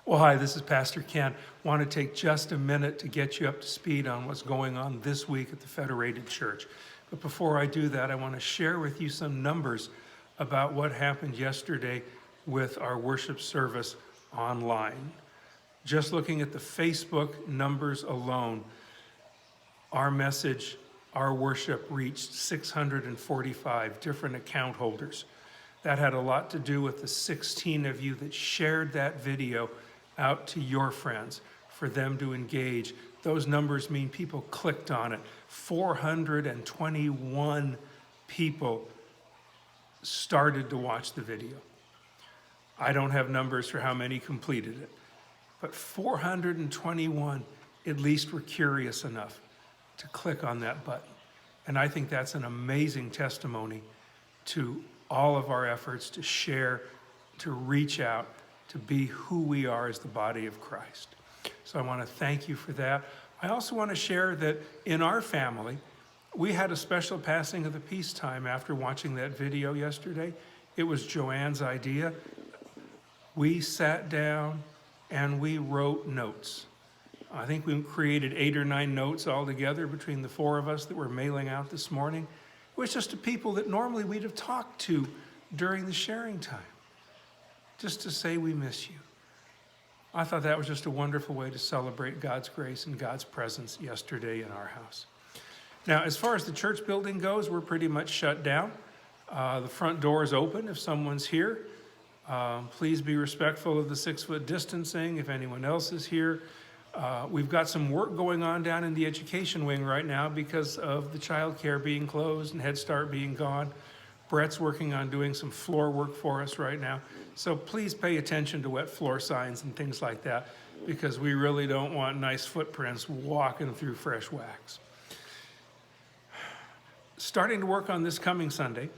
Well, hi, this is Pastor Ken. Want to take just a minute to get you up to speed on what's going on this week at the Federated Church. But before I do that, I want to share with you some numbers about what happened yesterday with our worship service online. Just looking at the Facebook numbers alone, our message, our worship reached 645 different account holders. That had a lot to do with the 16 of you that shared that video out to your friends for them to engage. Those numbers mean people clicked on it. 421 people started to watch the video. I don't have numbers for how many completed it, but 421 at least were curious enough to click on that button. And I think that's an amazing testimony to all of our efforts to share, to reach out, to be who we are as the body of Christ. So I want to thank you for that. I also want to share that in our family, we had a special passing of the peacetime after watching that video yesterday. It was Joanne's idea. We sat down and we wrote notes. I think we created 8 or 9 notes altogether between the 4 of us that we're mailing out this morning. It was just to people that normally we'd have talked to during the sharing time, just to say we miss you. I thought that was just a wonderful way to celebrate God's grace and God's presence yesterday in our house. Now, as far as the church building goes, we're pretty much shut down. The front door is open if someone's here. Please be respectful of the 6-foot distancing if anyone else is here. We've got some work going on down in the education wing right now because of the child care being closed and Head Start being gone. Brett's working on doing some floor work for us right now. So please pay attention to wet floor signs and things like that, because we really don't want nice footprints walking through fresh wax. Starting to work on this coming Sunday.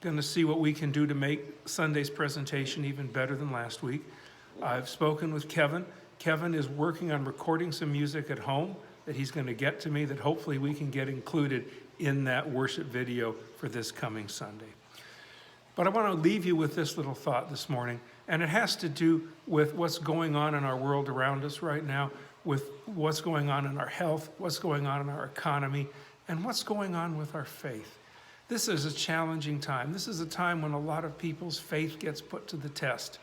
Going to see what we can do to make Sunday's presentation even better than last week. I've spoken with Kevin. Kevin is working on recording some music at home that he's going to get to me that hopefully we can get included in that worship video for this coming Sunday. But I want to leave you with this little thought this morning, and it has to do with what's going on in our world around us right now, with what's going on in our health, what's going on in our economy, and what's going on with our faith. This is a challenging time. This is a time when a lot of people's faith gets put to the test.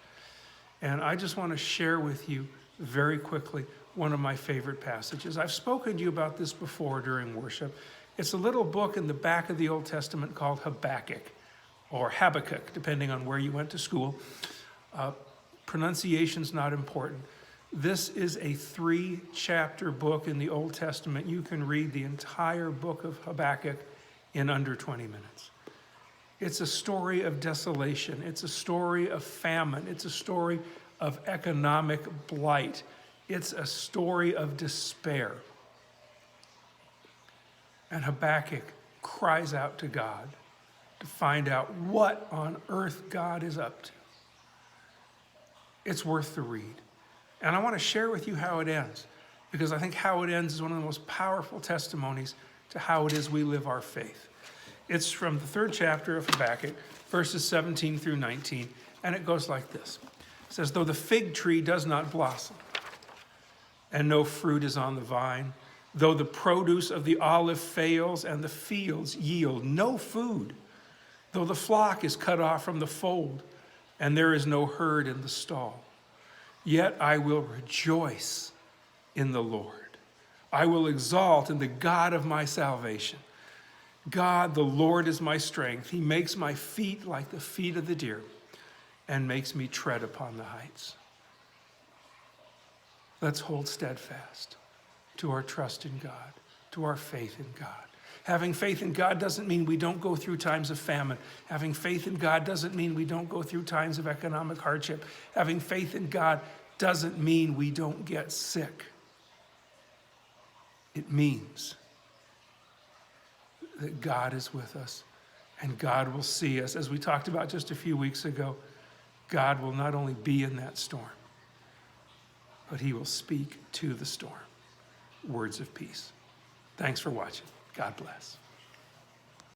And I just want to share with you very quickly one of my favorite passages. I've spoken to you about this before during worship. It's a little book in the back of the Old Testament called Habakkuk, or Habakkuk, depending on where you went to school. Pronunciation's not important. This is a 3-chapter book in the Old Testament. You can read the entire book of Habakkuk in under 20 minutes. It's a story of desolation. It's a story of famine. It's a story of economic blight. It's a story of despair. And Habakkuk cries out to God to find out what on earth God is up to. It's worth the read. And I want to share with you how it ends, because I think how it ends is one of the most powerful testimonies to how it is we live our faith. It's from the 3rd chapter of Habakkuk, verses 17 through 19, and it goes like this. It says, "Though the fig tree does not blossom, and no fruit is on the vine, though the produce of the olive fails and the fields yield no food, though the flock is cut off from the fold and there is no herd in the stall, yet I will rejoice in the Lord. I will exalt in the God of my salvation. God, the Lord, is my strength. He makes my feet like the feet of the deer and makes me tread upon the heights." Let's hold steadfast to our trust in God, to our faith in God. Having faith in God doesn't mean we don't go through times of famine. Having faith in God doesn't mean we don't go through times of economic hardship. Having faith in God doesn't mean we don't get sick. It means that God is with us and God will see us. As we talked about just a few weeks ago, God will not only be in that storm, but he will speak to the storm words of peace. Thanks for watching. God bless.